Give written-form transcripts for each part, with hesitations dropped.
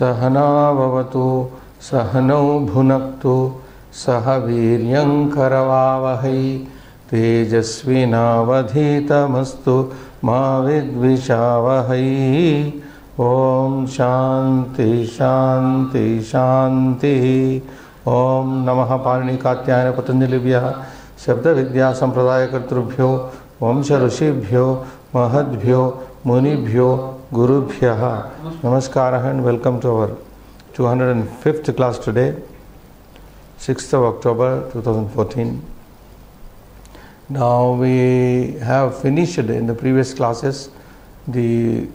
सहना भवतु सहनौ भुनक्तु सह वीर्यं करवावहै तेजस्विनावधीतमस्तु मा विद्विषावहै। ओम शांति शांति शांति। ओम नमः पाणिनि कात्यायन पतंजलिभ्यः शब्द विद्या संप्रदाय कर्तृभ्यो वंश ऋषिभ्यो महद्भ्यो मुनिभ्यो गुरुभ्यः नमस्कारः and welcome to our 205th class today, 6th of October 2014. Now we have finished in the previous classes the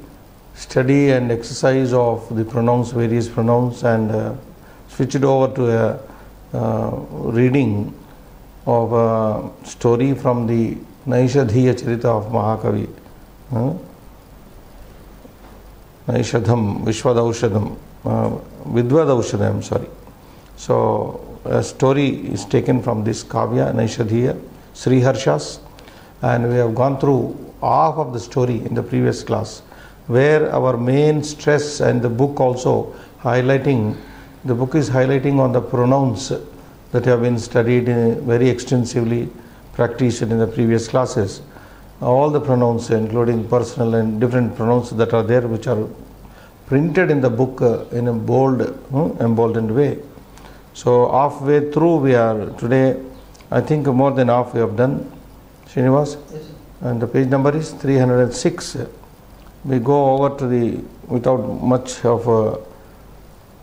study and exercise of the pronouns, various pronouns, and switched over to a reading of a story from the Naishadhiya Charita of Mahakavi. Naishadham, Vishwadaushadam, Vidwadaushadam, I'm sorry. So a story is taken from this Kavya, Naishadhiya, Sri Harshas, and we have gone through half of the story in the previous class, where our main stress and the book also highlighting, the book is highlighting on the pronouns that have been studied very extensively, practiced in the previous classes. All the pronouns, including personal and different pronouns that are there, which are printed in the book in a bold, emboldened way. So halfway through we are today. I think more than half we have done, Srinivas. Yes, and the page number is 306. We go over to the, without much of a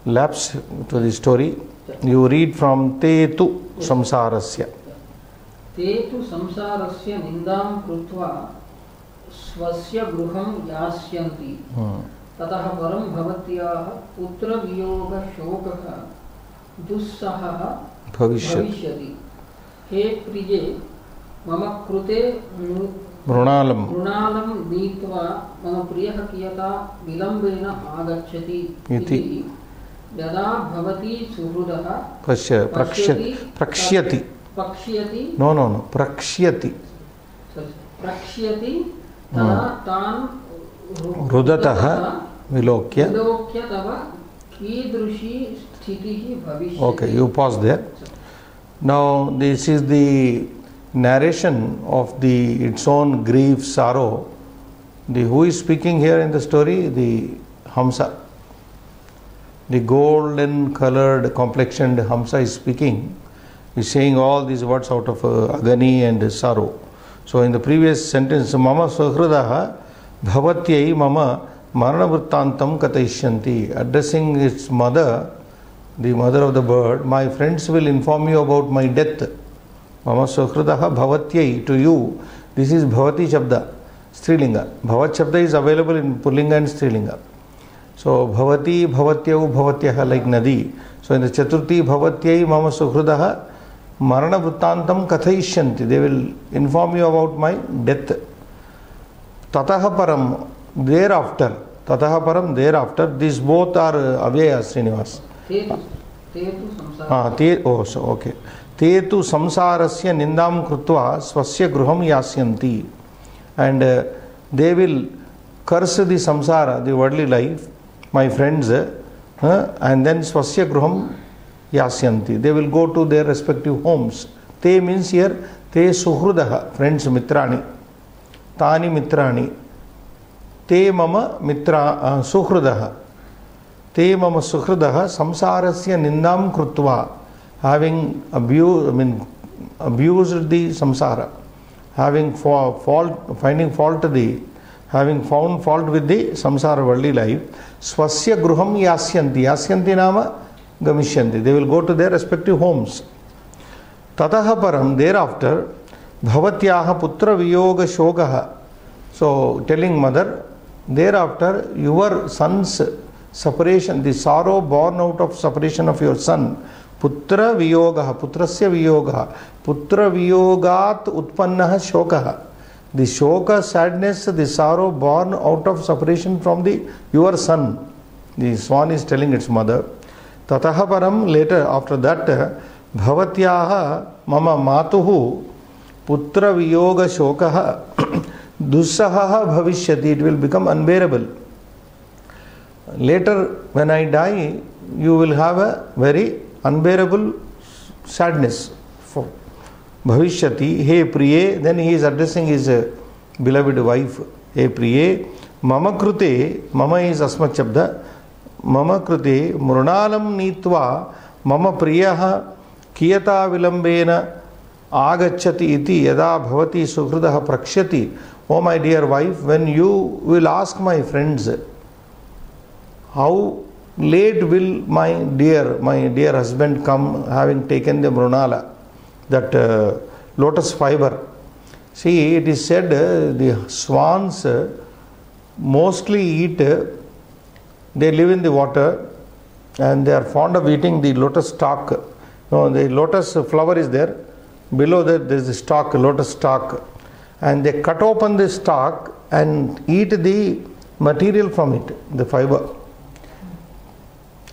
lapse to the story. You read from Te tu samsarasya. Te tu samsarasya nindam krutva swasya gruham yasyanti tatah param bhavatyah putra viyoga shokah dussaha bhavishyati. He priye mama krute mrunalam neetva mama priyah kiyata vilambena agacchati iti yada bhavati suhrudaha prakshyati tan rudataha vilokya tava kidrushi sthitihi bhavishyati. Okay, you pause there. Now this is the narration of the its own grief, sorrow. Who is speaking here in the story? The Hamsa. The golden colored complexioned Hamsa is speaking. He is saying all these words out of agony and sorrow. So in the previous sentence, Mama Sahrudaha Bhavatyai Mama Maranavrittantam Katayishyanti, addressing its mother, the mother of the bird, my friends will inform you about my death. Mama Sahrudaha Bhavatyai, to you. This is Bhavati Shabda, Strilinga. Bhavat Shabda is available in Pullinga and Strilinga. So Bhavati, Bhavatyau, Bhavatyaha, like Nadi. So in the Chaturthi, Bhavatyai Mama Suhrudaha Marana Vrittantam Kathayishyanti. They will inform you about my death. Tataha Param, thereafter. Tataha Param, thereafter. These both are Avyaya, Srinivas. Okay. Te tu samsarasya nindam krutva swasya gruham yasyanti. And they will curse the samsara, the worldly life, my friends, and then swasya gruham yasyanti. They will go to their respective homes. Te means here, te suhrudaha, friends, mitrani. Tani mitrani. Te mama mitra suhrudaha. Te mama suhrudaha samsarasya nindam krutva. Having abused the samsara. Having finding fault having found fault with the samsara worldly life, swasya gruham yasyanti. Yasyanti nama gamishyanti. They will go to their respective homes. Tataha param, thereafter, bhavatyaha putra viyoga shokaha. So telling mother, thereafter your son's separation, the sorrow born out of separation of your son, putra viyoga, putrasya viyoga, putra viyogat utpannaha shokaha. The shoka, sadness, the sorrow born out of separation from your son. The swan is telling its mother. Tataha param, later, after that, bhavatyaha mama matuhu putra viyoga shokaha dussaha bhavishyati. It will become unbearable. later when I die, you will have a very unbearable sadness. For Bhavishyati, he priye, then he is addressing his beloved wife. He priye, mama krute, mama is asmat shabda, mama krute, mrunalam nitva, mama priyaha, kiyata vilambena, agacchati iti, yada bhavati suhrudaha prakshyati. Oh my dear wife, when you will ask my friends, how late will my dear husband come, having taken the mrunala, that lotus fiber. See, it is said the swans mostly eat, they live in the water and they are fond of eating the lotus stalk. No, the lotus flower is there, below that there is the stalk, lotus stalk, and they cut open the stalk and eat the material from it, the fiber.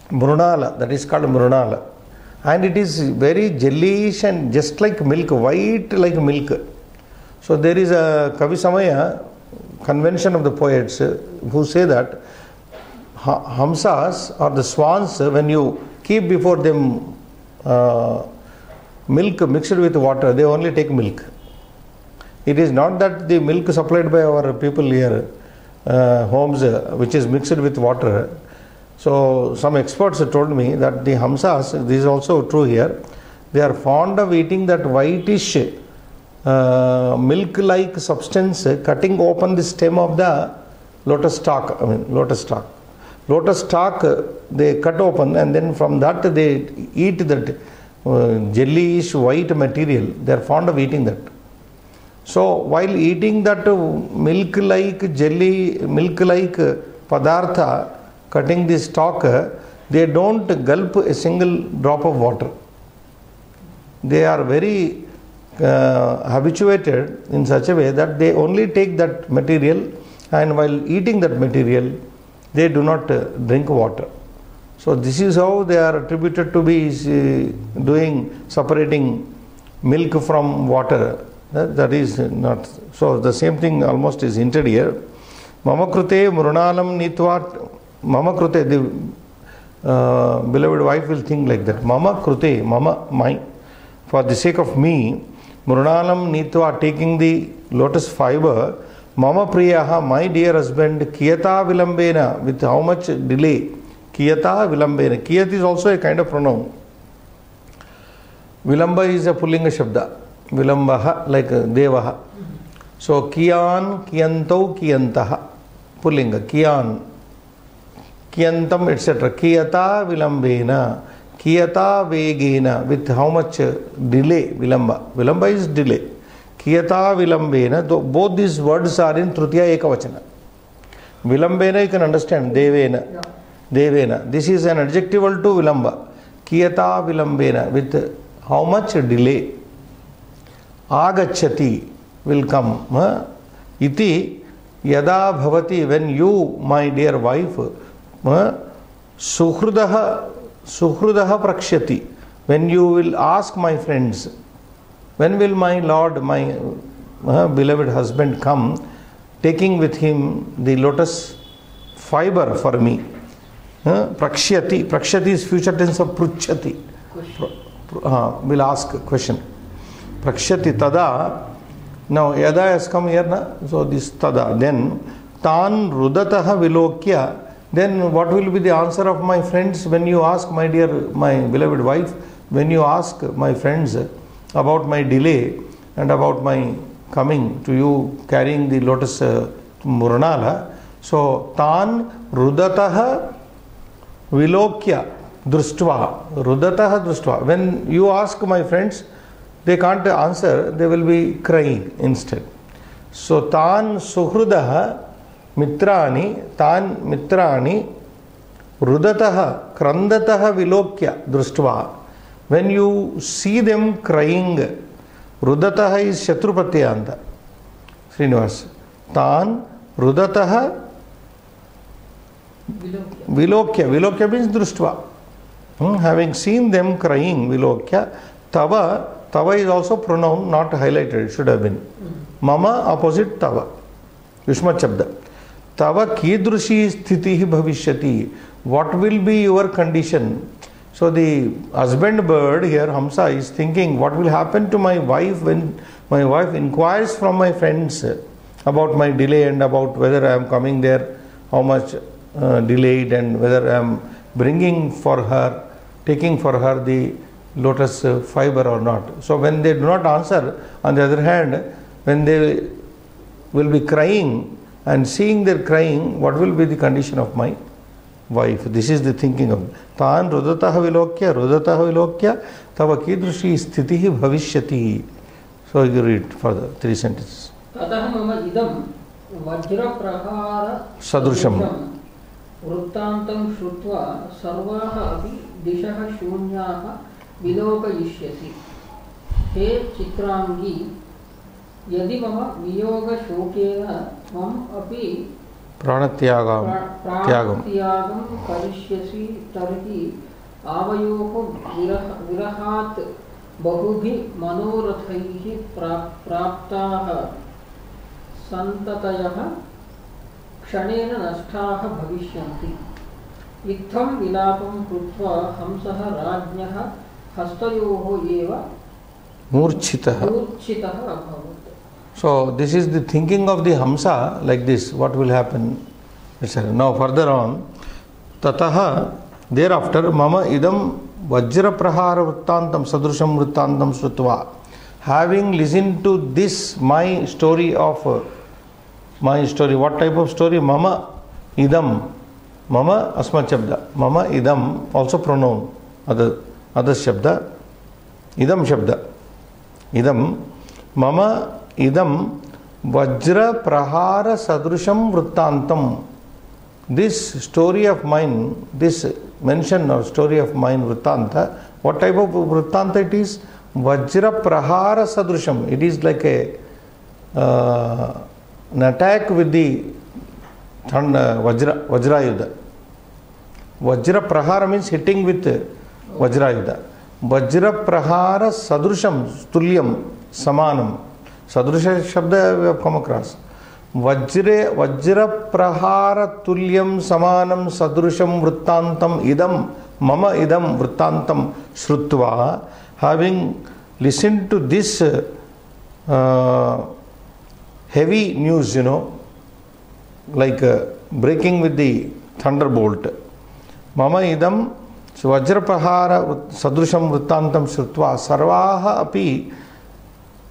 Mrunala, that is called mrunala, and it is very jellyish and just like milk, white like milk. So there is a Kavi Samaya convention of the poets who say that hamsas or the swans, when you keep before them milk mixed with water, they only take milk. It is not that the milk supplied by our people here, homes, which is mixed with water. So some experts told me that the hamsas, this is also true here, they are fond of eating that whitish milk-like substance, cutting open the stem of the lotus stalk. Lotus stalk they cut open, and then from that they eat that jellyish white material. They are fond of eating that. So while eating that milk-like jelly, milk-like padartha, cutting the stalk, they don't gulp a single drop of water. They are very habituated in such a way that they only take that material, and while eating that material, they do not drink water. So this is how they are attributed to be separating milk from water. That is not so. The same thing almost is hinted here. Mama krute mrunalam nitva. Mama krute, the beloved wife will think like that. Mama krute, mama, my, for the sake of me, mrunalam nitva, taking the lotus fiber, mama priyaha, my dear husband, kiyata vilambena, with how much delay? Kiyata vilambena. Kiyat is also a kind of pronoun. Vilamba is a pullinga shabda. Vilambaha, like devaha. So kiyan, kiyanto, kiyantaha, pullinga, kiyan, kiyantam, etc. Kiyata vilambena, kiyata vegena, with how much delay? Vilamba. Vilamba is delay. Kiyata vilambena, both these words are in Trutiya Ekavachana. Vilambena you can understand, devena. Devena. This is an adjectival to vilamba. Kiyata vilambena, with how much delay? Agacchati will come. Iti yada bhavati, when you, my dear wife, suhrudaha prakshyati, when you will ask my friends, when will my Lord, my beloved husband come, taking with him the lotus fiber for me. Prakshyati, prakshyati is future tense of pruchati. Will ask a question. Prakshyati tada. Now yada has come here, na? So this tada. Then tan rudataha vilokya. Then what will be the answer of my friends when you ask, my dear, my beloved wife, when you ask my friends about my delay and about my coming to you carrying the lotus murnala. So tan rudataha vilokya društva. Rudataha društva. When you ask my friends, they can't answer, they will be crying instead. So tan suhrudaha mitrani, tan mitrani rudataha krandataha vilokya društva. When you see them crying, rudataha is shatrupatyanta. Srinivas. Tan rudataha vilokya. Vilokya means društva. Having seen them crying, vilokya. Tava. Tava is also pronoun, not highlighted, it should have been. Mama opposite tava. Yushma Chabda. tava kidrushi sthitihi bhavishyati. What will be your condition? So the husband bird here, Hamsa, is thinking, what will happen to my wife when my wife inquires from my friends about my delay and about whether I am coming there, how much delayed, and whether I am bringing for her, taking for her the lotus fiber or not. So when they do not answer, on the other hand, when they will be crying and seeing their crying, what will be the condition of my wife? This is the thinking of Tan Rudatah Vilokya Tava Kidrushi Sthitihi Bhavishyati. So you read further 3 sentences. Tatah mama idam vajra prahara Sadrusham वृत्तान्तं श्रुत्वा सर्वाः अपि दिशः शून्याः विलोकयिष्यसि हे चित्रांगी यदि मम वियोगशोकेन मम अपि प्राणत्यागं करिष्यसि तर्हि आवयोः विरहात् बहुभिः मनोरथैः प्राप्ताः सन्ततयः क्षणेन नष्टाः भविष्यन्ति इत्थं विलापं कृत्वा हंसः राज्ञः हस्तयोः एव मूर्छितः अभवत्. So this is the thinking of the Hamsa, like this, what will happen, etc. Now further on, Tataha, thereafter, Mama idam vajra prahara vrittantam sadrusham vrittantam srutva. Having listened to this, my story, what type of story? Mama idam, Mama asma shabda, Mama idam, also pronoun, other shabda, idam shabda, idam, Mama idam vajra prahara sadrusham vrittantam. This story of mine, this mention or story of mine, vrittanta, what type of vrittanta it is? Vajra prahara sadrusham. It is like an attack with the Vajrayudha. Vajra prahara means hitting with Vajrayudha. Vajra prahara sadrusham, tulyam, samanam. Sadrusha shabda we have come across. Vajra prahara tulyam samanam sadrusham vrittantam idam mama idam vrittantam shrutva. Having listened to this heavy news, like breaking with the thunderbolt. Mama idam vajra prahara sadrusham vrittantam shrutva sarvaha api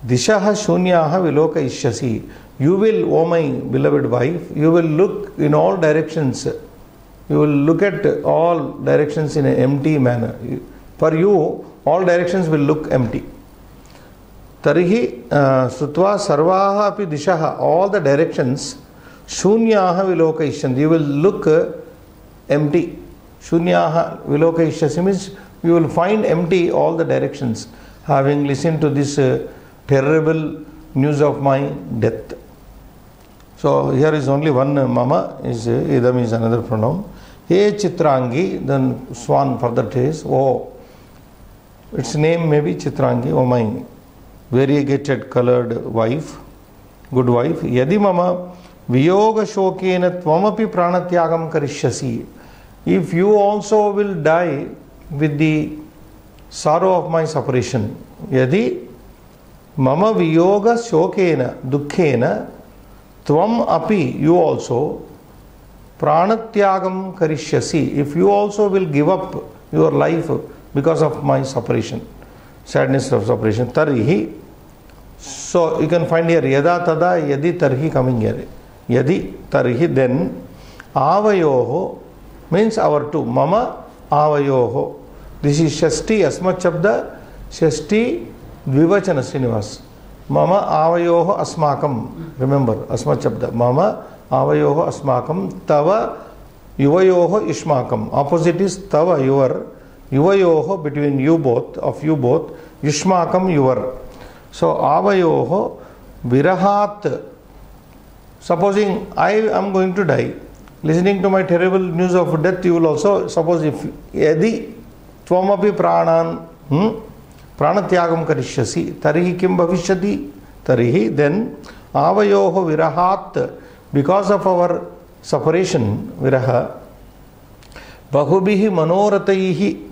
dishaha shunyaha vilokayishyasi. You will, O my beloved wife, you will look in all directions. You will look at all directions in an empty manner. For you, all directions will look empty. Tarihi sutva sarvaha api dishaha, all the directions, shunyaha vilokayishyasi. You will look empty. Shunyaha vilokayishyasi means you will find empty all the directions, having listened to this terrible news of my death. So here is only one mama, idam is another pronoun. He Chitrangi, then Swan further says, oh, its name may be Chitrangi, oh my variegated colored wife, good wife. Yadi mama viyoga shokena tvamapi pranatyagam karishyasi. If you also will die with the sorrow of my separation, yadi mama viyoga shokena dukkhena tvam api, you also pranatyagam karishyasi. If you also will give up your life because of my separation, sadness of separation, tarihi. So you can find here yada tada yadi tarhi coming here. Yadi tarhi, then avayoho means our two. Mama avayoho. This is Shasti asmat shabda, Shasti dvivachana Srinivas. Mama avayoho asmakam. Remember asmat shabda. Mama avayoho asmakam. Tava yuvayoho ishmakam. Opposite is tava your. Yuvayoho between you both, of you both. Ishmakam your. So avayoho virahat. Supposing I am going to die, listening to my terrible news of death, you will also, suppose if yadi tvamapi pranan pranatyagam karishyasi tarihi kim bhavishyati, tarihi then avayoho virahat, because of our separation, viraha, bahubihi manorataihi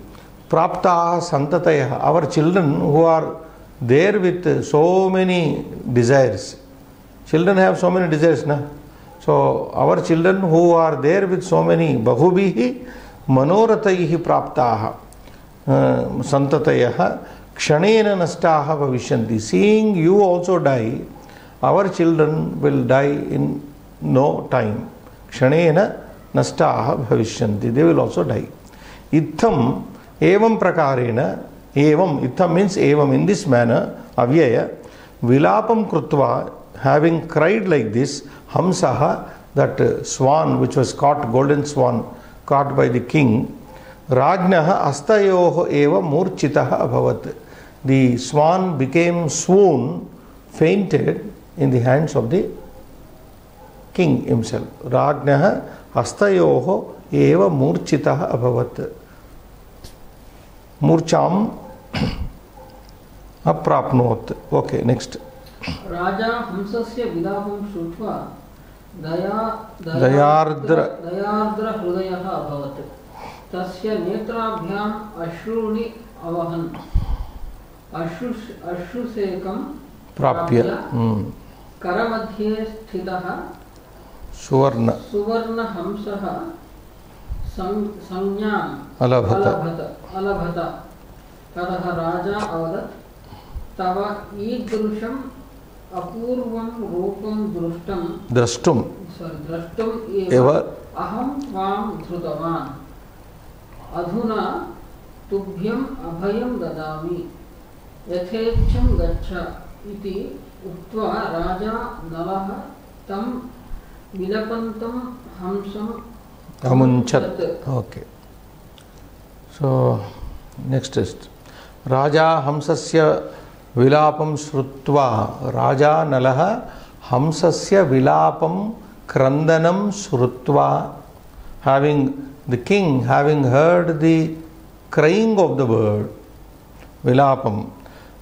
praptaha santatayah, our children who are there with so many desires. Children have so many desires, na? So our children who are there with so many bahubihi manorataihi praptaha santatayah kshanena nashtaha bhavishyanti. Seeing you also die, our children will die in no time. Kshanena nashtaha bhavishyanti. They will also die. Itham evam prakarena, evam, itham means evam, in this manner, avyaya, vilapam krutva, having cried like this, hamsaha, that swan which was caught, golden swan, caught by the king, rajnaha astayoho eva murchitaha abhavat. The swan became swoon, fainted in the hands of the king himself. Rajnaha astayoho eva murchitaha abhavat. Murcham aprapnot. Okay, next. Raja Hamsasya Vidapam Shrutva Dayardra Hrudayaha Abhavat. Tasya Netrabhyam Ashruni Avahan. Ashrusekam Prapya. Karamadhye Sthitaha Suvarna Hamsaha Samnyam Alabhata. Tadaha Raja Avadat Tava Idrusham Apurvam Rupam Drashtum Eva Aham Tvam Dhrutavan Adhuna Tubhyam Abhayam Dadami Yathecham Gacha Iti Uktva Raja Nalaha Tam Vilapantam Hamsam Amunchat. Okay. So next is Raja Hamsasya Vilapam Shrutva. Raja Nalaha Hamsasya Vilapam Krandanam Shrutva. Having the king, having heard the crying of the bird, Vilapam,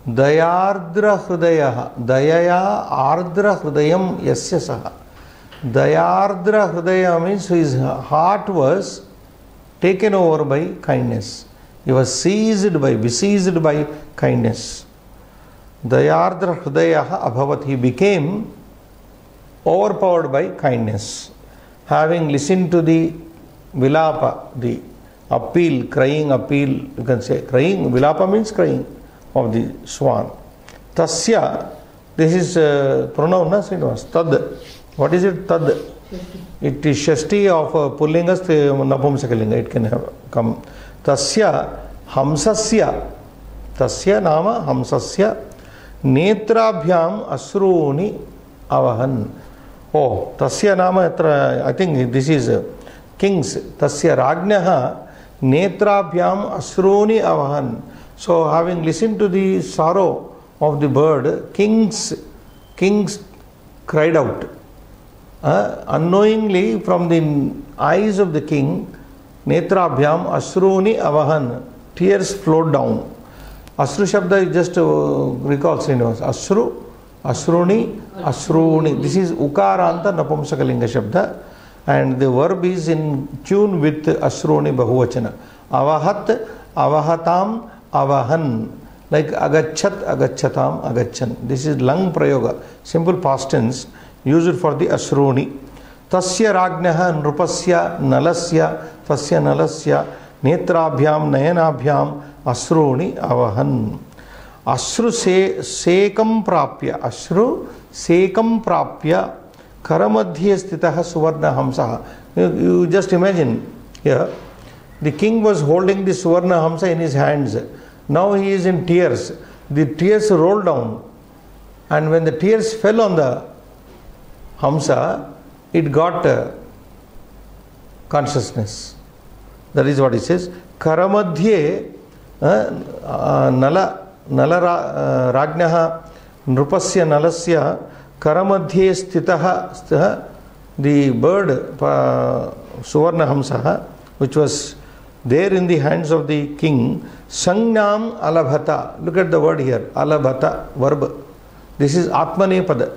Dayardra Hrudaya, Dayaya Ardra Hrudayam Yasya Saha. Dayardra Hrudaya means his heart was taken over by kindness. He was besieged by kindness. Dayardra Hrudayaha Abhavat. He became overpowered by kindness. Having listened to the Vilapa, the appeal, crying appeal, you can say crying, Vilapa means crying of the swan. Tasya, this is pronoun, na Srinivas? Tad. What is it? Tad. It is Shashti of Pullingas Napumsakalinga. It can have come. Tasya Hamsasya. Tasya Nama Hamsasya Netrabhyam Asruni Avahan. Oh, Tasya Nama, I think this is kings. Tasya Rajnaha Netrabhyam Asruni Avahan. So, having listened to the sorrow of the bird, kings cried out. Unknowingly, from the eyes of the king, Netrabhyam Asruni Avahan, tears flowed down. Asru Shabda just recall Srinivas. Asru, Asruni, Asruni. This is Ukaranta Napumsakalinga Shabda, and the verb is in tune with Asruni Bahuvachana. Avahat, Avahatam, Avahan. Like Agachat, Agachatam, Agachan. This is Lang Prayoga, simple past tense, used for the Asruni. Tasya Rajnaha Nrupasya Nalasya Tasya Nalasya Netrabhyam Nayanabhyam Asruni Avahan. Ashru Sekam Prapya. Ashru Sekam Prapya Karamadhye Stitaha Suvarna Hamsaha. You just imagine here, the king was holding the Suvarna Hamsa in his hands. Now he is in tears. The tears rolled down, and when the tears fell on the Hamsa, it got consciousness. That is what it says. Karamadhye Nala Rajnaha Nrupasya Nalasya Karamadhye Stitaha. The bird Suvarna Hamsaha, which was there in the hands of the king, Sangnam Alabhata. Look at the word here, Alabhata, verb. This is Atmanepada.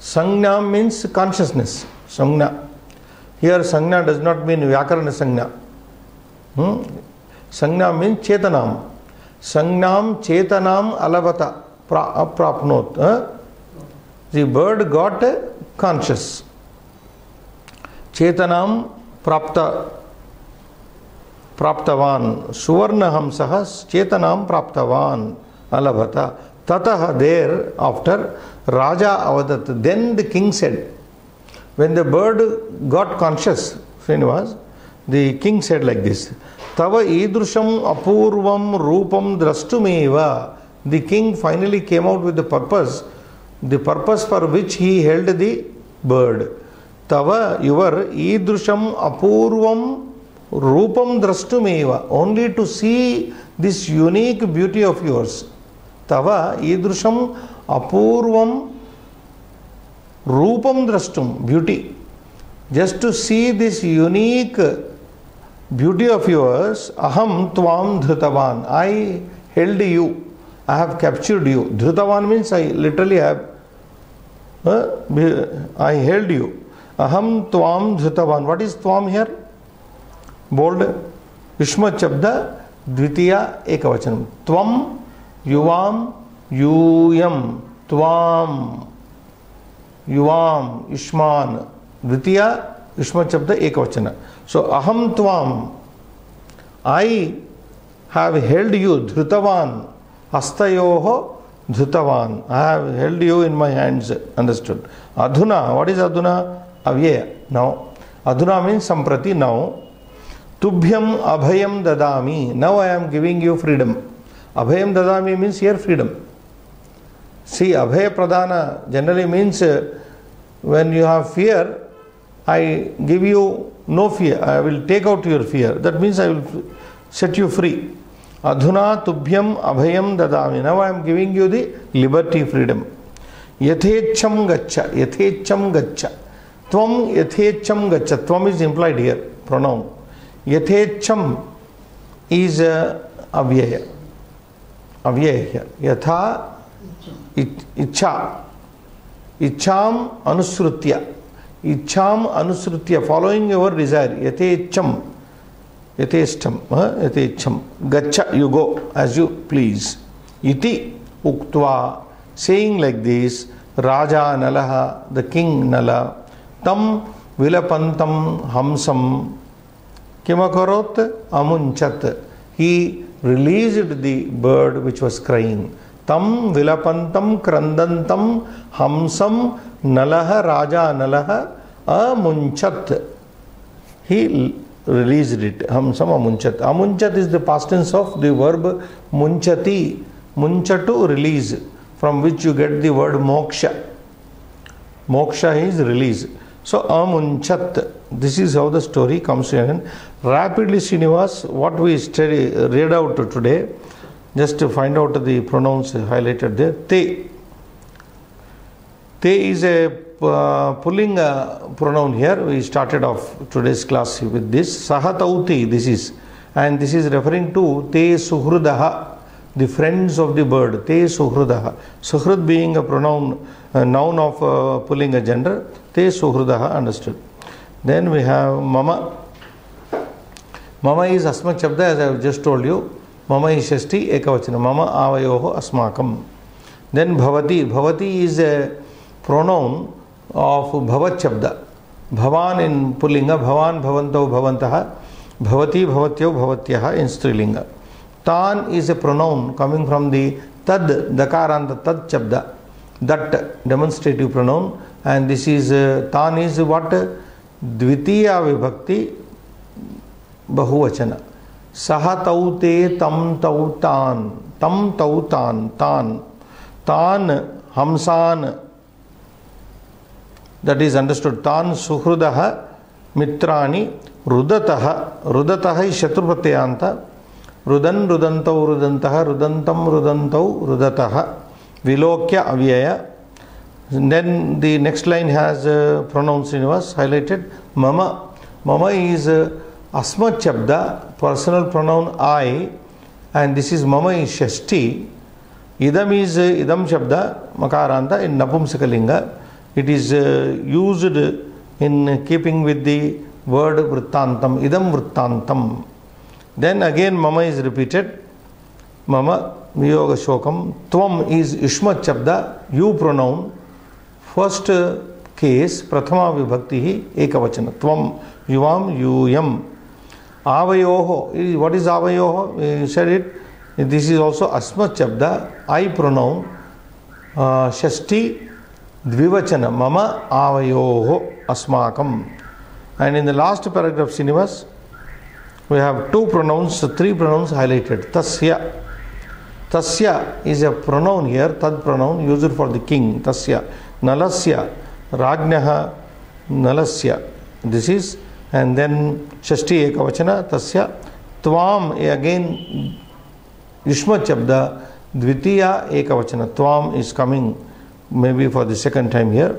Sangnam means consciousness. Sangna. Here Sangna does not mean Vyakarana Sangna. Sangna means Chetanam. Sangnam Chetanam Alavata Prapnot. The bird got conscious. Chetanam Praptavan. Suvarna Hamsaha Chetanam Praptavan Alavata. Tataha, thereafter Raja Avadat. Then the king said, when the bird got conscious, Srinivas, the king said like this, Tava idrusham apurvam rupam drastumeva. The king finally came out with the purpose for which he held the bird. Tava, your idrusham apurvam rupam drastumeva. Only to see this unique beauty of yours. Tava idrusham apurvam rupam drastum, beauty. Just to see this unique beauty of yours, aham tvam dhrutavan. I held you. I have captured you. Dhrutavan means I literally have. I held you. Aham tvam dhrutavan. What is tvam here? Bold. Yushma Chabda Dvitiya Ekavachanam. Tvam yuvam yuyam tvam yuvam Yushman Dvitiya Yushma Chabda Ekavachana. So aham tvam, I have held you, dhrutavan, hastayoho dhrutavan. I have held you in my hands. Understood. Adhuna, what is adhuna? Avyaya. Now, adhuna means samprati, now. Tubhyam abhayam dadami. Now I am giving you freedom. Abhayam dadami means here freedom. See, abhaya pradana generally means when you have fear, I give you no fear. I will take out your fear. That means I will set you free. Adhuna tubhyam abhayam dadami. Now I am giving you the liberty, freedom. Yathecham gaccha. Yathecham gaccha. Tvam yathecham gaccha. Tvam is implied here, pronoun. Yathecham is avyaya. Avyaya here. Yatha icha. Icham anusrutya. Icham anusrutya, following your desire. Yatecham. Yatecham. Yatecham. Gaccha, you go as you please. Iti uktva, saying like this, Raja Nalaha, the king Nala, tam vilapantam hamsam kimakarot amunchat. He released the bird which was crying. Tam vilapantam krandantam hamsam nalaha raja nalaha amunchat. He released it. Hamsam amunchat. Amunchat is the past tense of the verb munchati. Munchatu, release, from which you get the word moksha. Moksha is release. So amunchat. This is how the story comes in. Rapidly, Srinivas, what we read out today, just to find out the pronouns highlighted there. Te. Te is a pullinga pronoun here. We started off today's class with this. Sahatauti, this is. And this is referring to Te Suhrudaha, the friends of the bird. Te Suhrudaha. Suhrud being a pronoun, a noun of pullinga gender. Te Suhrudaha, understood. Then we have Mama. Mama is Asma Chabda, as I have just told you. Mama is Shashti Ekavachana. Mama avayoho asmakam. Then Bhavati. Bhavati is a pronoun of Bhavat Chabda. Bhavan in Pullinga. Bhavan, Bhavanto, Bhavantaha. Bhavati, Bhavatyo, Bhavatyaha in Strilinga. Tan is a pronoun coming from the Tad, Dakaranta Tad Chabda. That demonstrative pronoun. And this is, Tan is what? Dvitiya Vibhakti Bahuvachana. Saha taute tam tautan. Tam tautan. Tan. Tan hamsan. That is understood. Tan suhrudaha mitrani rudataha. Rudataha is shatrupatayanta. Rudan rudantau rudantaha. Rudantam rudantau rudataha. Vilokya avyaya. Then the next line has pronouns in us highlighted. Mama. Mama is Asma Chabda, personal pronoun I, and this is Mama is Shashti. Idam is Idam Shabda, Makaranta in Napumsakalinga. It is used in keeping with the word vrittantam, idam vrittantam. Then again mama is repeated. Mama viyoga shokam. Tvam is Yushmat Shabda, you pronoun. First case, prathama vibhakti hi ekavachana. Tvam, yuvam, yuyam. Avayoho, what is avayoho? We said it. This is also Asmat Shabda, I pronoun. Shashti dvivachana, mama avayoho asmakam. And in the last paragraph, Srinivas, we have two pronouns, three pronouns highlighted. Tasya. Tasya is a pronoun here, tad pronoun used for the king. Tasya. Nalasya. Rajnaha nalasya. This is, and then Shashti ekavachana, tasya. Tvam, again Yushmat Shabda, Dvitiya ekavachana. Tvam is coming maybe for the second time here.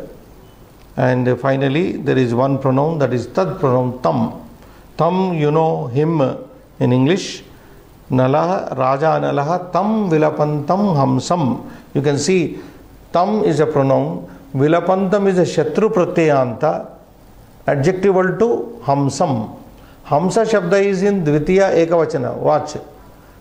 And finally, there is one pronoun, that is tad pronoun, tam. Tam, you know him in English. Nalaha, Raja Nalaha, tam vilapantam hamsam. You can see tam is a pronoun, vilapantam is a shatru pratyayanta, adjectival to hamsam. Hamsa Shabda is in Dvitiya ekavachana. Watch.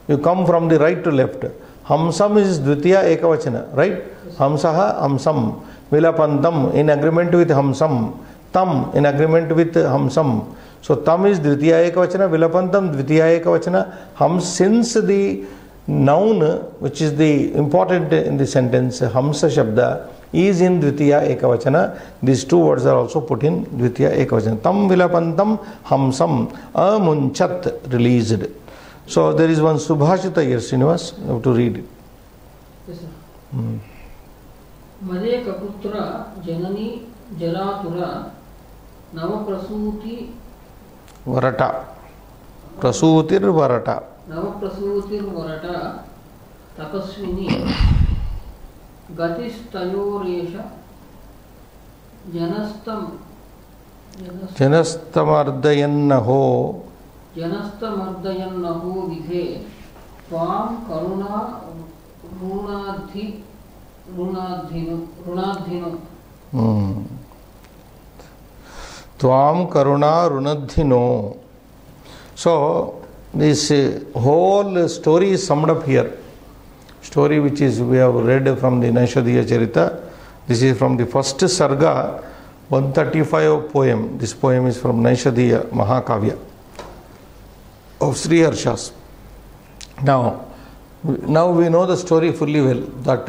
You come from the right to left. Hamsam is Dvitiya ekavachana, right? Hamsaha, hamsam. Vilapantam in agreement with hamsam. Tam in agreement with hamsam. So tam is Dvitiya ekavachana, vilapantam Dvitiya ekavachana. Since the noun, which is the important in the sentence, Hamsa Shabda, is in Dvitiya ekavachana, these two words are also put in Dvitiya ekavachana. Tam vilapantam hamsam amunchat, released. So there is one Subhashita here, Srinivas, you have to read it. Yes, sir. Made kaputra janani jaratura navaprasuti Varata. Prasutir Varata. navaprasutir varata tapasvini gatistayoresha Janastamardayannaho जनस्तमर्दयन्नहो विधे त्वां करुणा ऋणाधिनो Tvam Karuna Runadhino. So this whole story is summed up here. Story which is we have read from the Naishadhiya Charita. This is from the first Sarga, 135 poem. This poem is from Naishadhiya Mahakavya of Sri Harshas. Now we know the story fully well, that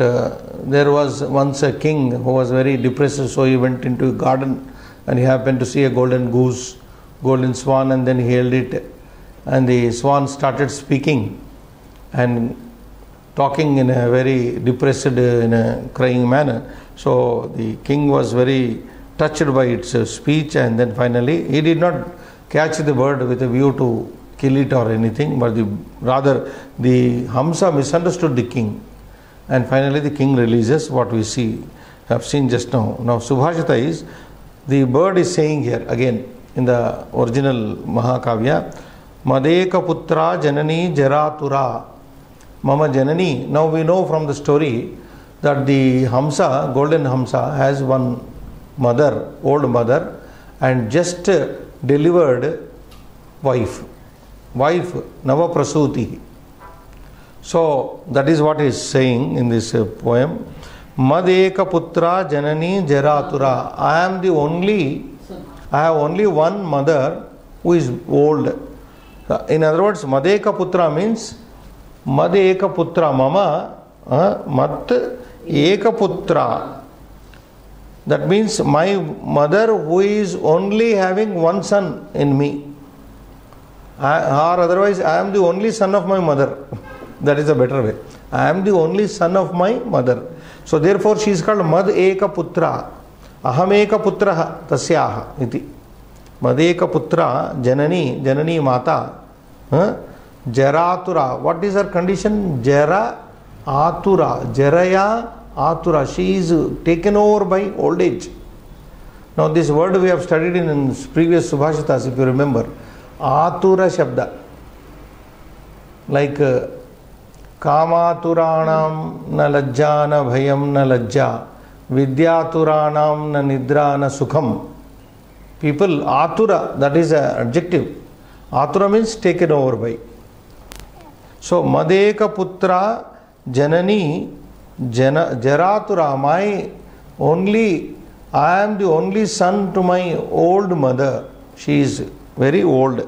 there was once a king who was very depressed, so he went into a garden and he happened to see a golden goose, golden swan, and then he held it, and the swan started speaking and talking in a very depressed, in a crying manner. So the king was very touched by its speech, and then finally he did not catch the bird with a view to kill it or anything, but rather the Hamsa misunderstood the king, and finally the king releases what we have seen just now. Now Subhashita is, the bird is saying here again in the original Mahakavya, Madeka putra janani jaratura mama janani. Now we know from the story that the Hamsa, golden Hamsa, has one mother, old mother, and just delivered wife Navaprasuti. So that is what is saying in this poem. Madeka putra janani jaratura. I have only one mother who is old. In other words, Madeka putra means Madeka putra mama mat eka putra. That means my mother who is only having one son in me. Or otherwise, I am the only son of my mother. That is a better way. I am the only son of my mother. So therefore she is called Mad Eka Putra. Aham Eka Putraha Tasyaha iti. Mad Eka Putra Janani Mata. Jaratura. What is her condition? Jara Atura. Jaraya Atura. She is taken over by old age. Now this word we have studied in previous Subhashitas, if you remember. Atura Shabda. Like Kamaturanam na lajja na bhayam na lajja. Vidyaturanam na nidra na sukham. People, atura, that is an adjective. Atura means taken over by. So, Madeka Putra Janani Jaratura, I am the only son to my old mother. She is very old.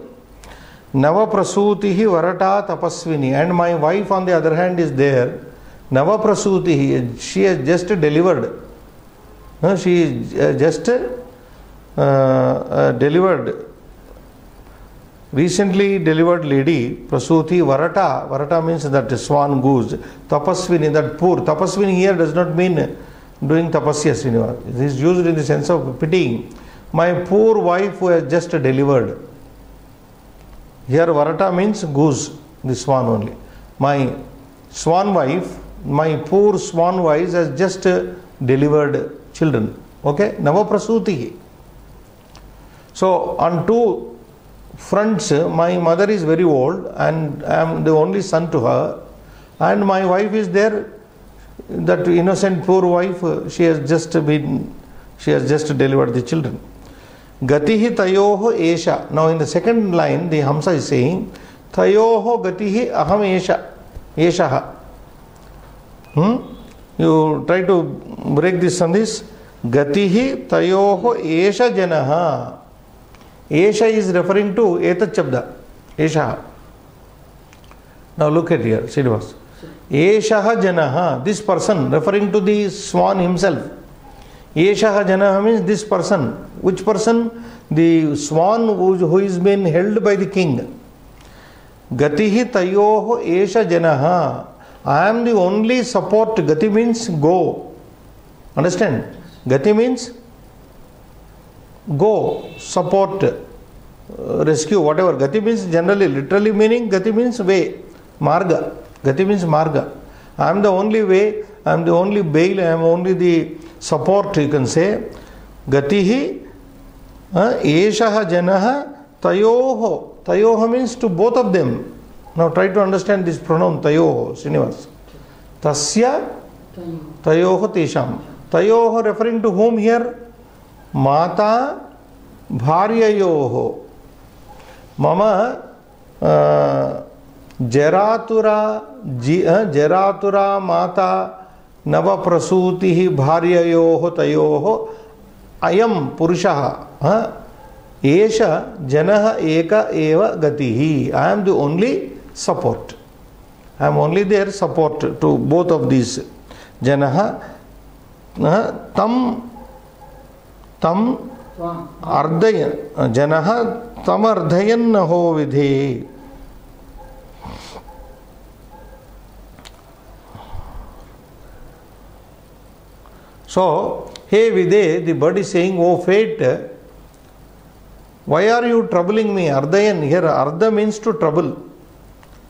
Navaprasutihi Varata Tapasvini, and my wife on the other hand is there. Navaprasutihi, she has just delivered. She is just delivered. Recently delivered lady, Prasuti Varata. Varata means that swan goose. Tapasvini, that poor. Tapasvini here does not mean doing tapasya, Srinivas. It is used in the sense of pitying. My poor wife who has just delivered. Here Varata means goose, the swan only. My swan wife, my poor swan wife has just delivered children. Okay? Navaprasuti. So on two fronts, my mother is very old and I am the only son to her, and my wife is there, that innocent poor wife, she has just delivered the children. Gatihi tayoho esha. Now in the second line the Hamsa is saying tayoho gatihi aham eshaha. You try to break this on this. Gatihi tayoho esha janaha. Esha is referring to etat shabda. Esha. Now look at here, Srinivas. Eshaha janaha. This person, referring to the swan himself. Eshaha janaha means this person. Which person? The swan who is being held by the king. Gatihi tayoho esha janaha. I am the only support. Gati means go. Understand? Gati means go, support, rescue, whatever. Gati means generally, literally meaning, Gati means way, marga. Gati means marga. I am the only way, I am the only bail, I am only the support, you can say. Gatihi, eshaha janaha, tayoho. Tayoho means to both of them. Now try to understand this pronoun, tayoho, Srinivas. Tasya, tayoho tesham. Tayoho referring to whom here? Mata bharyayoho. Mama jaratura mata navaprasutihi bharyayoho tayoho ayam purushaha esha janaha eka eva gatihi. I am the only support. I am only their support to both of these. Janaha tam ardayan janaha tam ardayan naho vidhe. So, hey Vidhe, the bird is saying, oh fate, why are you troubling me? Ardayan, here Arda means to trouble.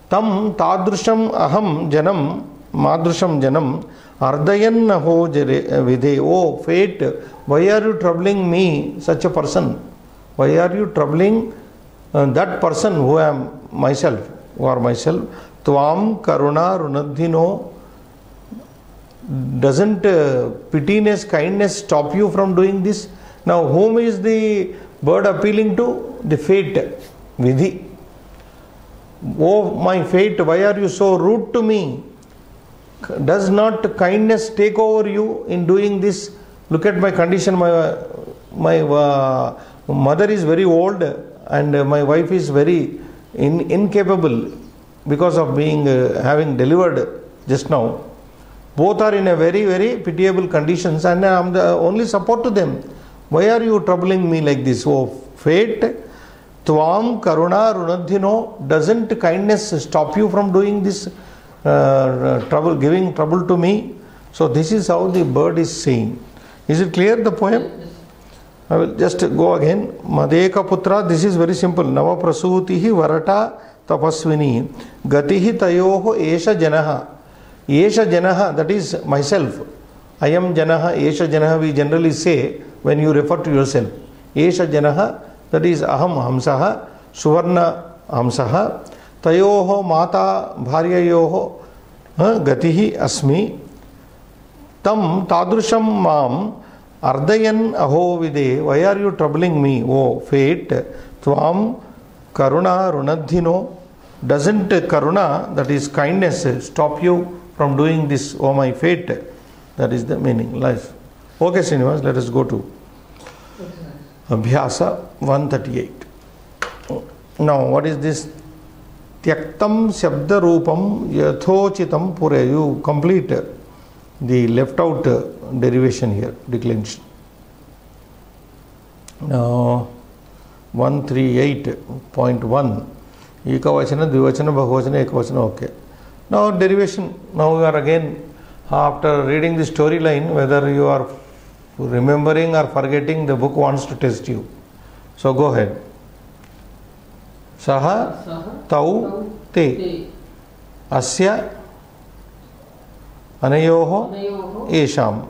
Tam tadrusham aham janam, madrusham janam, ardayan naho vidhe. Oh fate, why are you troubling me, such a person? Why are you troubling that person who am myself, who are myself? Tvam karuna runadhino. Doesn't pityness, kindness stop you from doing this? Now whom is the bird appealing to? The fate, Vidhi. Oh my fate, why are you so rude to me? Does not kindness take over you in doing this? Look at my condition. My mother is very old and my wife is very incapable because of being having delivered just now. Both are in a very, very pitiable conditions and I am the only support to them. Why are you troubling me like this? Oh fate, tvam karuna runadhino. Doesn't kindness stop you from doing this trouble, giving trouble to me? So this is how the bird is saying. Is it clear, the poem? I will just go again. Madeka putra, this is very simple. Navaprasutihi varata tapasvini. Gatihi tayoho esha janaha. Esha janaha, that is myself. I am janaha, esha janaha we generally say when you refer to yourself. Esha janaha, that is aham hamsaha, suvarna hamsaha. Tayoho mata bharyayoho gatihi asmi. Tam tadrusham mam Ardayan aho vide, why are you troubling me, O fate? Tvam karuna runadhino. Doesn't karuna, that is kindness, stop you from doing this, O my fate? That is the meaning. Life. Okay, Srinivas, let us go to Abhyasa 138. Now, what is this? Tyaktam Shabda Rupam Yathochitam Pure. You complete the left out derivation here, declension. Now, 138.1. Ekavachana, Dvivachana, Bahuvachana, Ekavachana, okay. Now, derivation. Now, we are again, after reading the storyline, whether you are remembering or forgetting, the book wants to test you. So, go ahead. Saha tau te asya anayoho esham.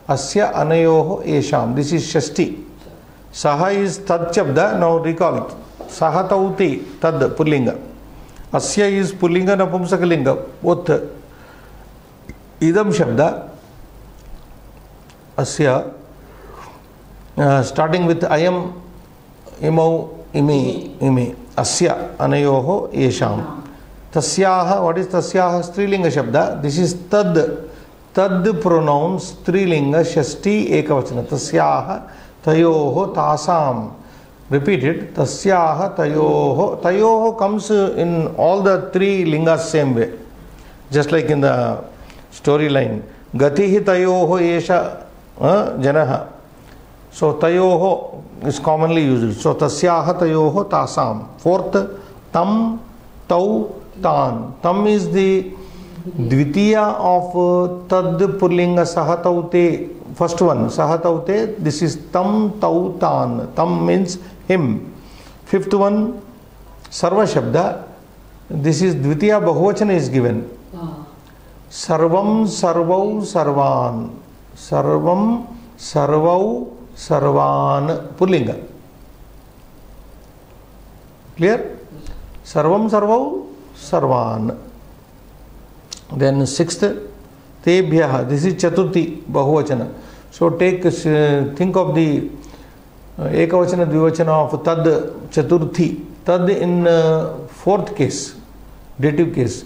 Asya anayoho esham. This is Shashti. Saha is tad shabda. Now recall. Saha tau te tad pullinga. Asya is pullinga napumsakalinga. Both. Idam shabda. Asya. Starting with I am, imau, ime. Asya anayoho esham. Tasyaha, what is tasyaha? Strilinga shabda. This is tad. Tad pronouns strilinga shashti ekavachana. Tasyaha tayoho tasam. Repeat it. Tasyaha tayoho. Tayoho comes in all the three lingas same way. Just like in the storyline. Gatihi tayoho esha janaha. So tayoho is commonly used. So tasyaha tayoho tasam. Fourth, tam, tau, tan. Tam is the dvitiya of tad pullinga saha taute. First one, saha taute. This is tam, tau, tan. Tam means him. Fifth one, sarva shabda. This is dvitiya bahuvachana is given. Sarvam, sarvau, sarvan. Sarvam, sarvau, sarvan. Pullinga. Clear? Sarvam, sarvau, sarvan. Then sixth, tebhyaha. This is chaturthi bahuvachana. So take, think of the ekavachana dvivachana of tad chaturthi. Tad in fourth case, dative case.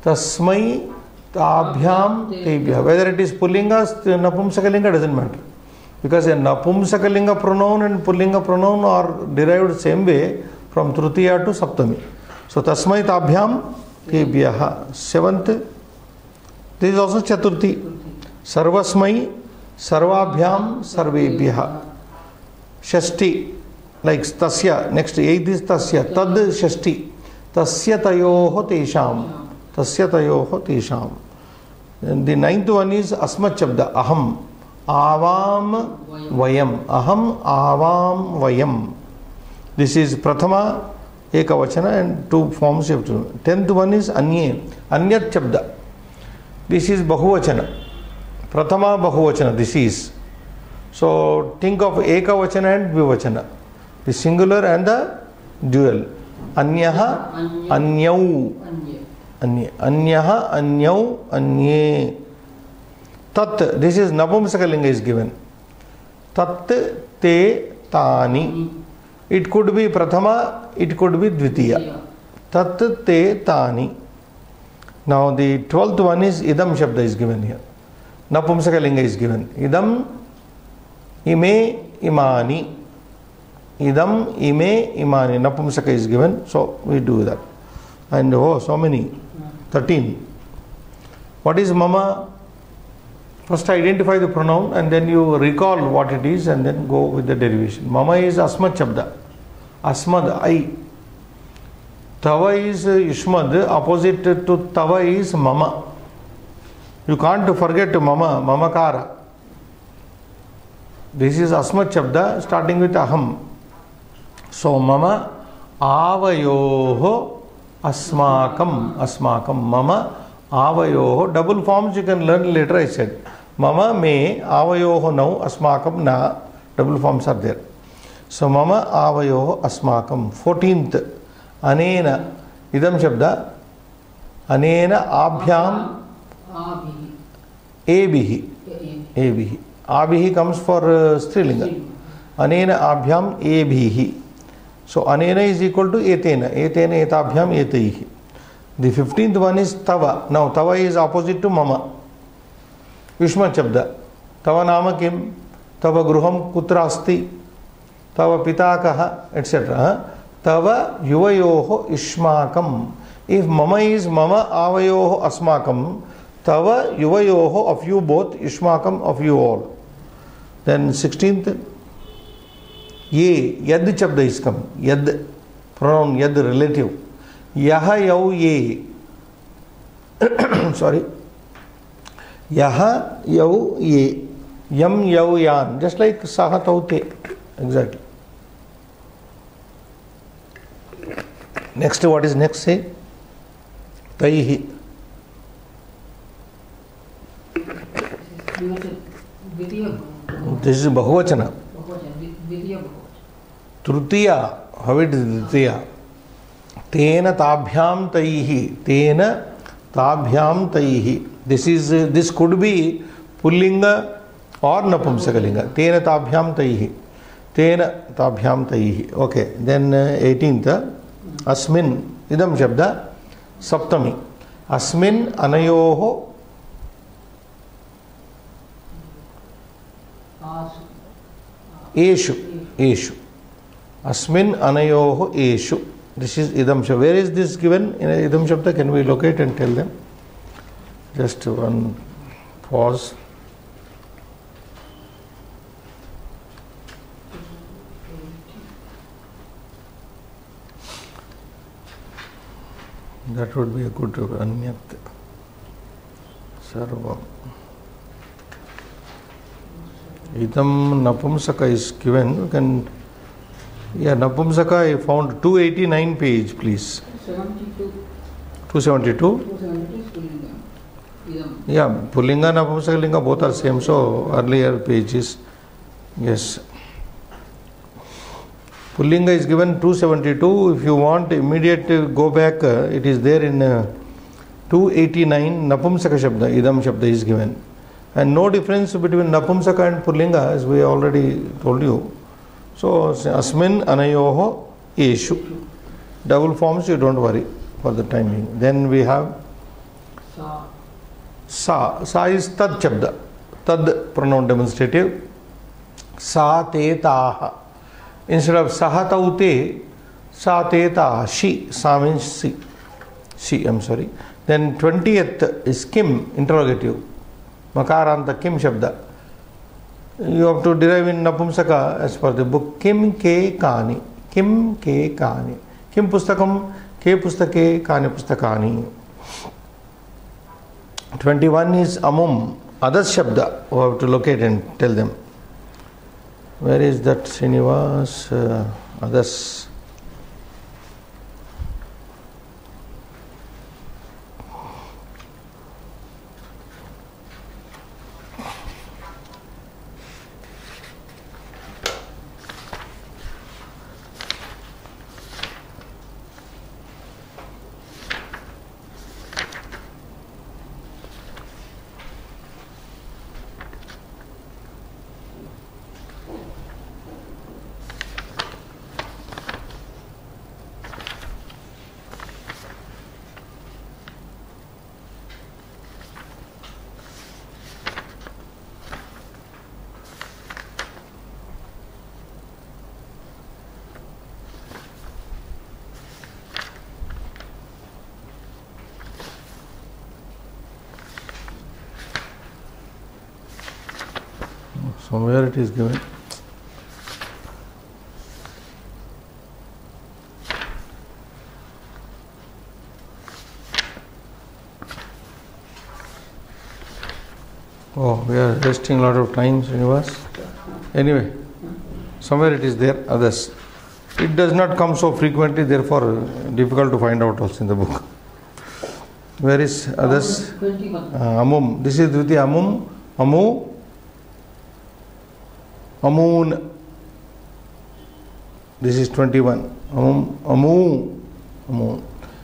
Tasmai tabhyam tebhyaha. Whether it is pullinga, napumsakalinga doesn't matter. Because a napumsakalinga pronoun and pullinga pronoun are derived same way from tritiya to saptami. So tasmai tabhyam tebhyaha. Seventh, this is also chaturthi. Sarvasmai sarvabhyam sarvebhyaha. Shashti, like tasya. Next, eighth is tasya. Tad shashti. Tasya tayoho tesham. Tasya tayoho tesham. And the ninth one is asmat shabda. Aham. Avam vayam. Aham avam vayam. This is prathama ekavachana and two forms you have to. 10th one is anye. Anyat shabda. This is bahuvachana. Prathama bahuvachana. This is. So think of ekavachana and dvivachana. The singular and the dual. Anyaha, anyau. Anyaha, anyau, anye. Tat. This is napumsakalinga is given. Tat, te, tani. It could be prathama, it could be dvitiya. Tat, te, tani. Now the 12th one is idam shabda is given here. Napumsakalinga is given. Idam, ime, imani. Idam, ime, imani. Napumsaka is given. So we do that. And oh, so many. 13. What is mama? First identify the pronoun and then you recall what it is and then go with the derivation. Mama is asmat shabda. Asmad, I. Tava is Yushmad. Opposite to Tava is mama. You can't forget mama, mamakara. This is asmat shabda starting with aham. So mama avayoho asmakam. Asmakam. Mama avayoho. Double forms you can learn later, I said. Mama me avayoho now asmakam na. Double forms are there. So mama avayoho asmakam. 14th. Anena. Idam shabda. Anena abhyam ebihi. Ebihi. Abhihi comes for Strilinga. Anena abhyam ebhihi. So anena is equal to etena. Etena etabhyam etaihi. The 15th one is tava. Now tava is opposite to mama. Yushma Chabda. Tava nama kim? Tava gruham kutra asti? Tava pita kaha? Etc. Tava yuvayoho ishmakam. If mama is mama, avayoho asmakam. Tava yuvayoho of you both, ishmakam of you all. Then 16th. Ye, yad chabda is come. Yad, pronoun yad relative. Yaha yau ye. Sorry. Yaha yau ye. Yam yau yan. Just like saha taute. Exactly. Next, what is next? Say. Taihi. This is Bahuvachana. Trutiya. How it is Trutiya? Tena tabhyam taihi. Tena tabhyam taihi. This could be Pullinga or Napumsakalinga. Tena tabhyam taihi. Tena tabhyam taihi. Okay. Then 18th. Asmin. Idam shabda. Saptami. Asmin anayoho. Eshu. Asmin anayoho eshu. This is idam shabda. Where is this given in idam shabda? Can we locate and tell them? Just one pause. That would be a good anyat. Sarvam. Idam Napumsaka is given. You can, yeah, Napumsaka I found 289 page, please. 272. 272. Yeah, Pullinga and Napumsakalinga both are same. So earlier pages, yes. Pullinga is given 272. If you want immediate go back, it is there in 289. Napumsaka Shabda, Idam Shabda is given. And no difference between Napumsaka and Pullinga, as we already told you. So, Asmin Anayoho Eshu. Double forms, you don't worry for the time being. Then we have Sa. Sa is Tad Shabda. Tad pronoun demonstrative. Sa te taha. Instead of Saha taute, Sa te taha. She. Sa means she. She, I'm sorry. Then 20th is Kim, interrogative. Makaranta Kim Shabda. You have to derive in Napumsaka as per the book. Kim ke kani. Kim ke kani. Kim pustakam, ke pustake, kani pustakani. 21 is Amum, Adas Shabda. You have to locate and tell them. Where is that Srinivas? Adas. Somewhere it is given. Oh, we are wasting a lot of time, Srinivas. Anyway, somewhere it is there, others. It does not come so frequently, therefore difficult to find out also in the book. Where is others? Amum. This is Dviti Amum. Amu. Amun. This is 21. Amu.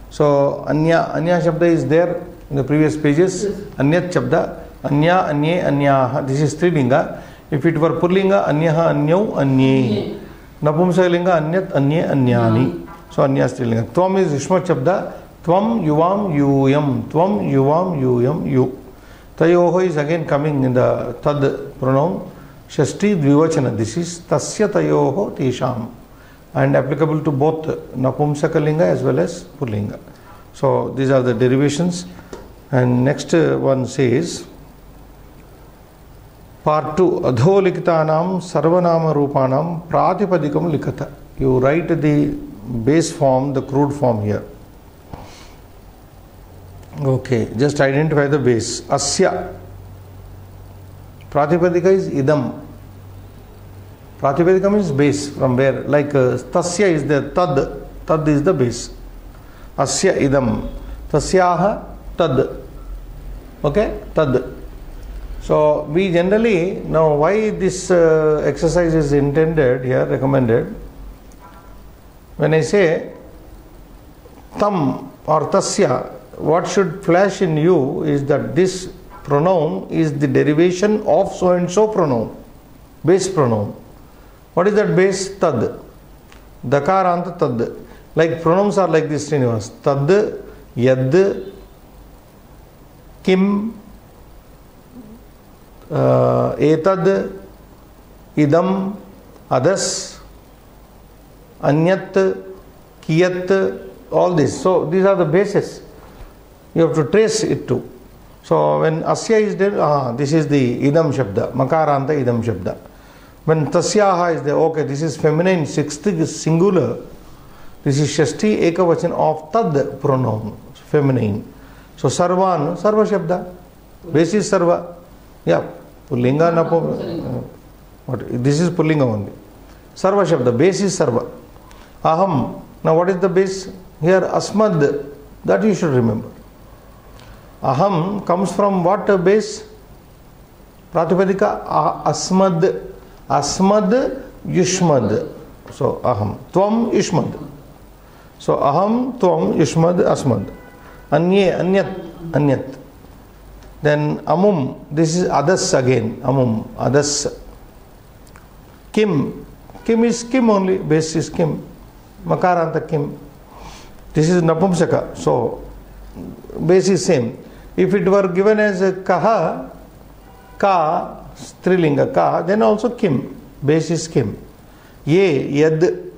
So Anya Shabda is there in the previous pages. Anyat Shabda. Anya, Anye, Anyaha. This is Strilinga. If it were Pullinga, Anyaha, Anyau, Anye. Napumsakalinga, Anyat, Anye, Anyani. So Anya Strilinga. Tvam is Yushma Shabda. Tvam, Yuvam, Yuyam. Tvam, Yuvam, Yuyam, Yu. Tayoho is again coming in the Tad pronoun. Shashti Dvivachana. This is Tasya Tayoho Tesham. And applicable to both Napumsakalinga as well as Pullinga. So these are the derivations. And next one says, Part 2. Adholikitanam Sarvanama Rupanam Pratipadikam Likata. You write the base form, the crude form here. Okay, just identify the base. Asya. Pratipadika is idam. Pratipadika means base, from where, like tasya is the tad. Tad is the base. Asya idam. Tasyaha tad. Okay, tad. So we generally, now why this exercise is intended here, recommended. When I say tam or tasya, what should flash in you is that this pronoun is the derivation of so and so pronoun, base pronoun. What is that base? Tad. Dakaranta tad. Like pronouns are like this, Srinivas. Tad, yad, kim, etad, idam, adas, anyat, kiyat, all this. So these are the bases. You have to trace it to. So when asya is there, this is the idam shabda, makaranta idam shabda. When tasyaha is there, okay, this is feminine, sixth is singular. This is shashti ekavachan of tad pronoun, feminine. So sarvan, sarva shabda. Base is sarva. Yeah, pullinga napum. This is pullinga only. Sarva shabda, base is sarva. Aham. Now what is the base? Here asmad, that you should remember. Aham comes from what base? Pratipadika asmad. Asmad yushmad. So aham. Tvam yushmad. So aham, tvam, yushmad, asmad. Anye, anyat, anyat. Then amum, this is adas again. Amum, adas. Kim. Kim is kim only. Base is kim. Makaranta kim. This is napumsaka. So base is same. If it were given as a kaha, ka, strilinga ka, then also kim. Base is kim. Ye, yad,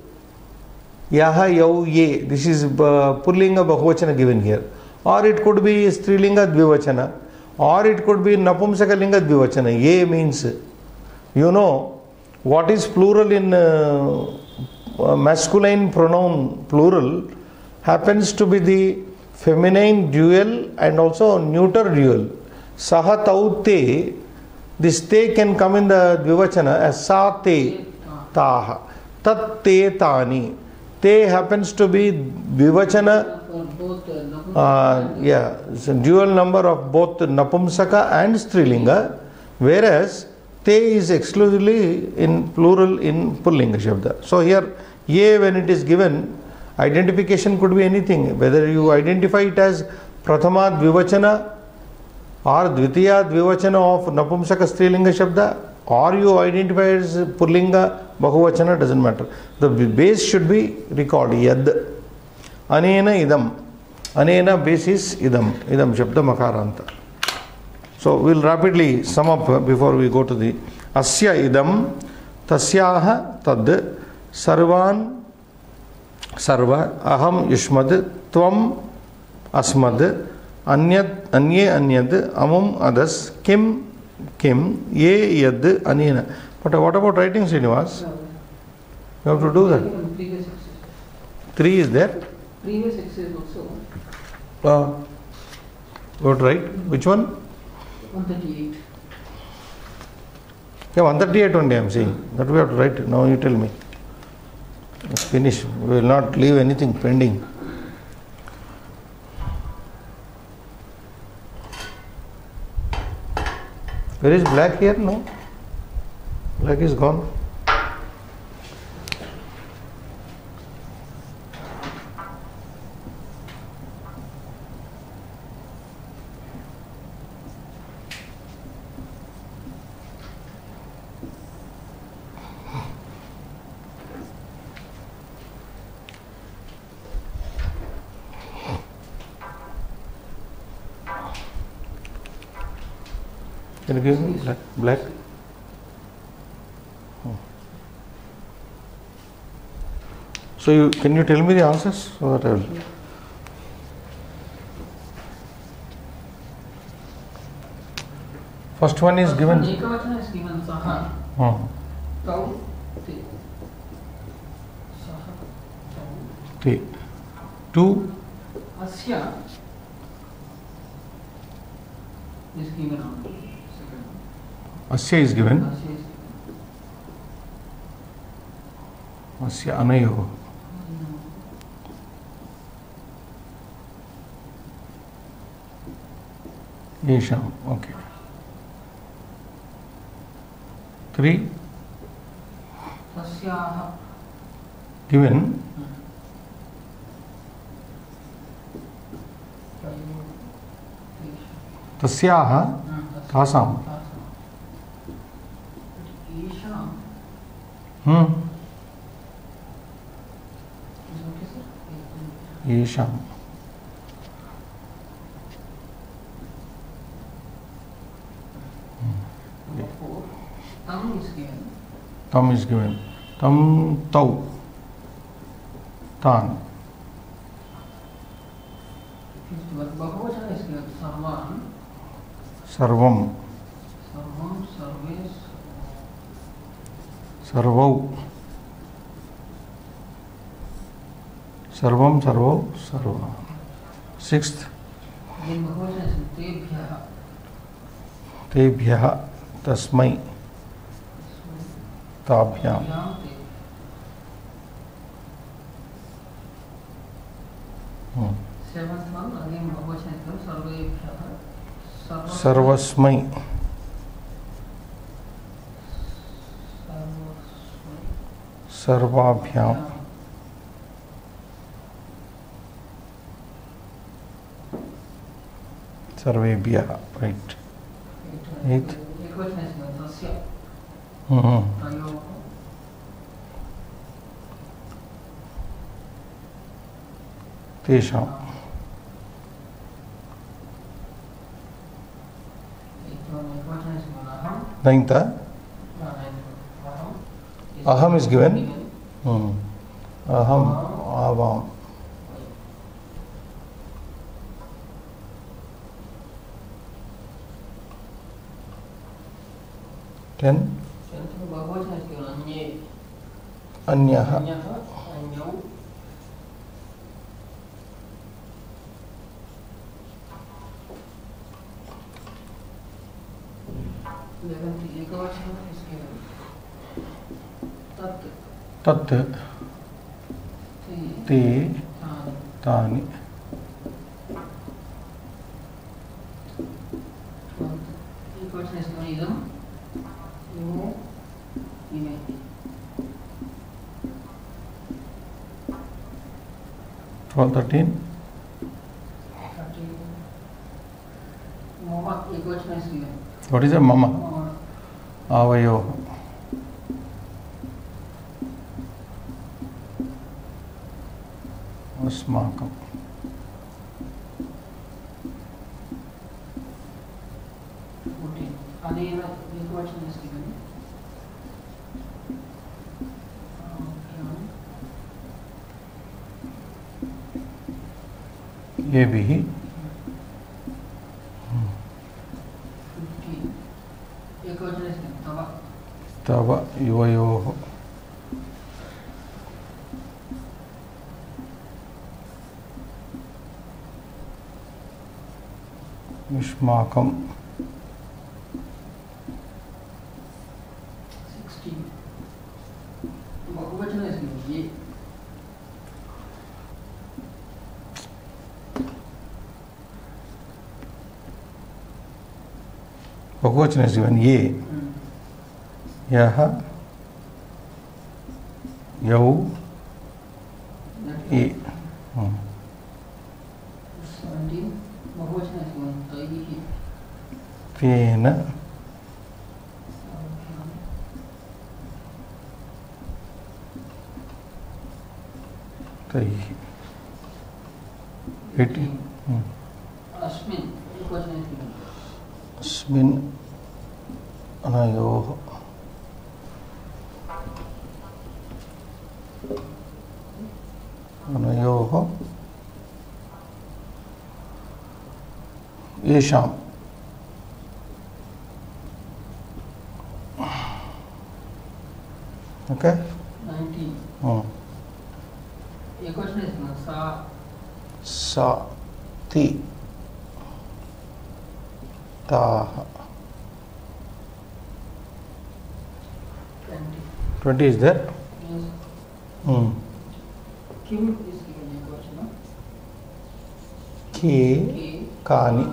yaha, yau, ye. This is pullinga bahuvachana given here. Or it could be strilinga dvivachana. Or it could be napumsakalinga dvivachana. Ye means, you know, what is plural in masculine pronoun plural happens to be the feminine dual and also neuter dual. Saha tau te. This te can come in the dvivachana as sa te taha. Tat te tani. Te happens to be dvivachana. Yeah, it's a dual number of both napumsaka and strilinga, whereas te is exclusively in plural in pullinga shabda. So here ye, when it is given, identification could be anything, whether you identify it as prathama dvivachana or dvitiya dvivachana of napumsaka strilinga shabda, or you identify as pullinga bahuvachana, doesn't matter. The base should be recalled yad. Anena idam. Anena base is idam. Idam shabda makaranta. So we'll rapidly sum up before we go to the asya idam, tasyaha tad, sarvan sarva, aham yushmad, tvam asmad, anyat anye anyad, amum adas, kim kim, ye yad, anena. But what about writing, Srinivas? You have to do that. Previous exercise. 3 is there. Previous exercise also. What right? Which one? 138. Yeah, 138 only I am saying. That we have to write. Now you tell me. Let's finish. We will not leave anything pending. Where is black here? No. Black is gone. Can you give me black? So can you tell me the answers so that I will. First one is given. Ekavachana is given saha. Tau. Saha. Te. Two. Asya is given on second. Asya is given. Asya is given. Asya anayo. Yesham. Okay. Three. Tasyaha. Given. Tasyaha. Tasam. Isham. Is okay, sir? Yesham. Number 4. Tam is given. Tam is given. Tam tau. Tan. Fifth one. Bahuvachana is given. Sarvan. Sarvam. Sarvam. Sarves. Sarvau. Sarvam, sarvau, sarva. Sixth. Then Bahuvachana is tebhyaha. Tebhyah. Tasmai. Tabhyam. Yam te. Seventh one. Again Bahuvachana is given. Sarvebhyaha. Sarvasmai. Sarvabhyam. Sarvebhyah. Right. Eighth. Ekavachana is given. Tasya. Tayo. Tesham. Eighth one. Ekavachana is given. Aham. Ninth. Aham is given. Aham. Avam. Ten. Bahuvachana is given. Anye. Anyaha. Anyaha. Anyau. Eleventh. Ekavachana is given. Tat. Tat. Te. Te. Tani. Tani. Ekavachana is given. Idam. Imo. Ime. 12, 13. Mama. Ekavachana is given. What is a mama? Mama. Avayo. Asmakam. Anena. Ekavachana is given. ये भी 15. Ekavachana is given. Tava. तव युवयोः युष्माकं 16. Bahuvachana is given. Ye. बहुवचन is given ये यह यौ ये 17. Bahuvachana is given. Taihi. तेन तैः 18 Asmin. Ekavachana is given. अस्मिन् अनयोः अनयोः येषाम् ओके 19. एक क्वेश्चन is सा सा ति ताः 20. 20 is there. Yes. Kim is given एक क्वेश्चन. के कानि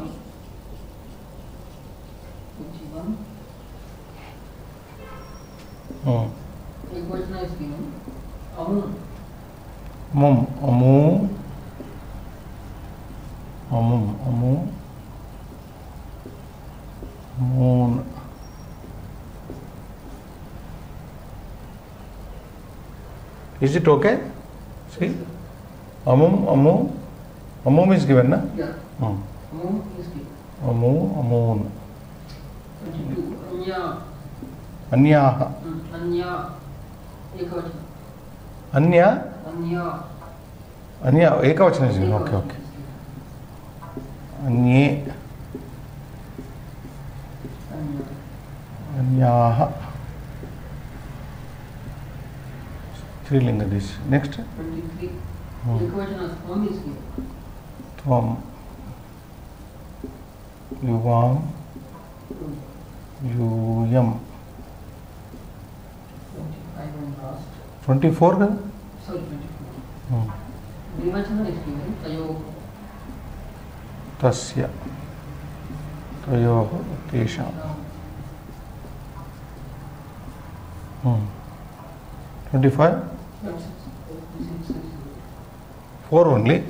21. एक क्वेश्चन is given. अमु मुम अमु अमुम अमु मून Is it okay? See? Amum amu amum is given na? Yeah. Amu is given. Amu amun 22. Anya. Anyaha Anya. एक question. Anya Anya. Anya ekavachana is given. Okay, okay. Anye Anya. Anyaha Strilinga this. Next 23. एक question Swam is given. Tvam Yuvam Yuyam 25 and last. 24 का? Sorry, 24. Vimachana is given. Tayo. तस्य तयोः तेषां 25 4 only.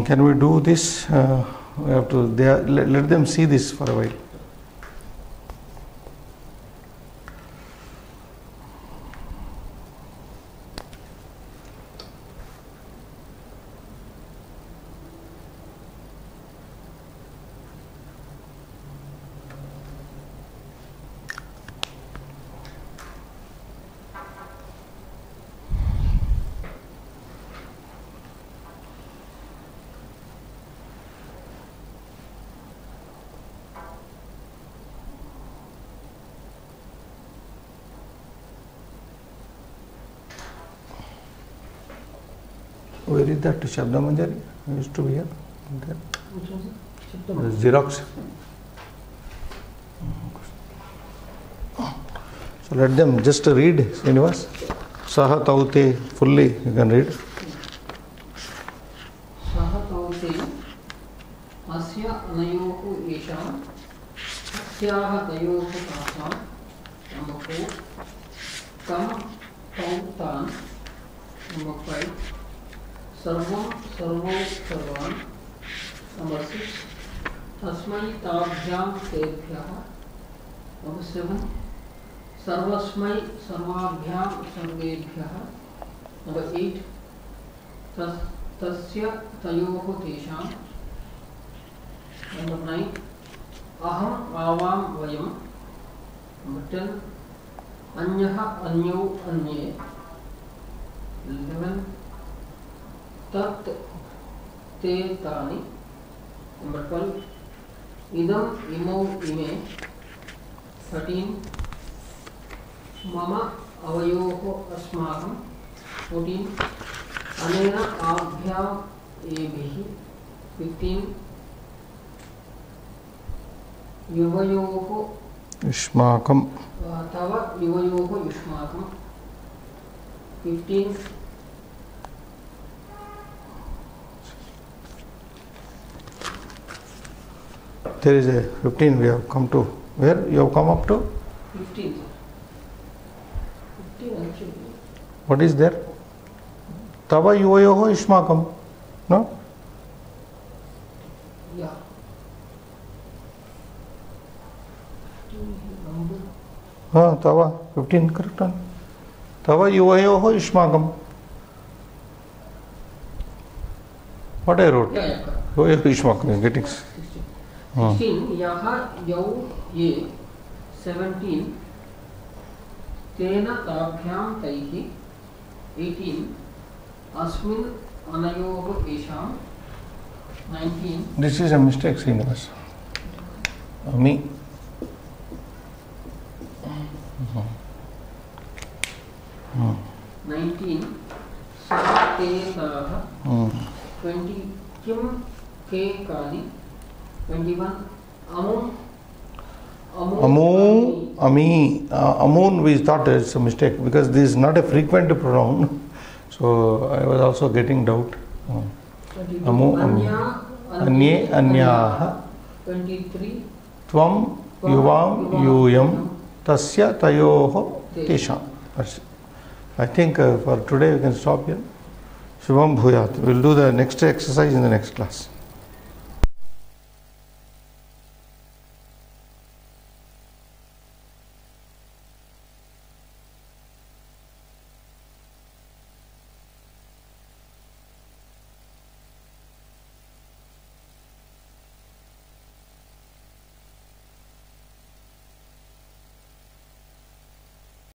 Can we do this? We have to. Let them see this for a while. Where is that Shabda Manjari? It used to be here. There. The Xerox. So let them just read, Srinivas. Saha Taute, fully you can read. Saha Taute Asya Anayohu Yesham Asyaha Tayohu Tasam Number 4 Kam Tautan Number 5 Sarvam Sarvo Sarvan Number 6 Tasmai Tabhyam Tebhyaha Number 7 Sarvasmai Sarvabhyam Sarvebhyaha Number 8 Tasya Tayoho Tesham Number 9 Aham Avam Vayam Number 10 Anyaha Anyo Anye 11 Tat Te Tani Number 12 Idam Imo Ime 13 Mama Avayoho Asmakam 14 Anena Abhyam Ebhihi 15 Yuvayoho Ishmakam. Tava Yuvayoho Yushmakam 15 There is a 15 we have come to. Where you have come up to? 15 actually. What is there? Tava yuvayoho ishmakam. No? Yeah. Tava, 15 correct one. Tava yuvayoho ishmakam. What I wrote? Yeah, correct. Yuvayoho ishmakam, I'm getting. 16 yaha yau ye 17 tena tabhyam taihi 18 asmin anayoho esham 19 This is a mistake, Srinivas. Me. 19 satenaha 20 kim ke kali 21 Amun we thought it's a mistake because this is not a frequent pronoun. So I was also getting doubt. Anye anyaha 23 tvam yuvam yuyam tasya tayoho tesham. I think for today we can stop here. Shubham Bhuyat. We'll do the next exercise in the next class.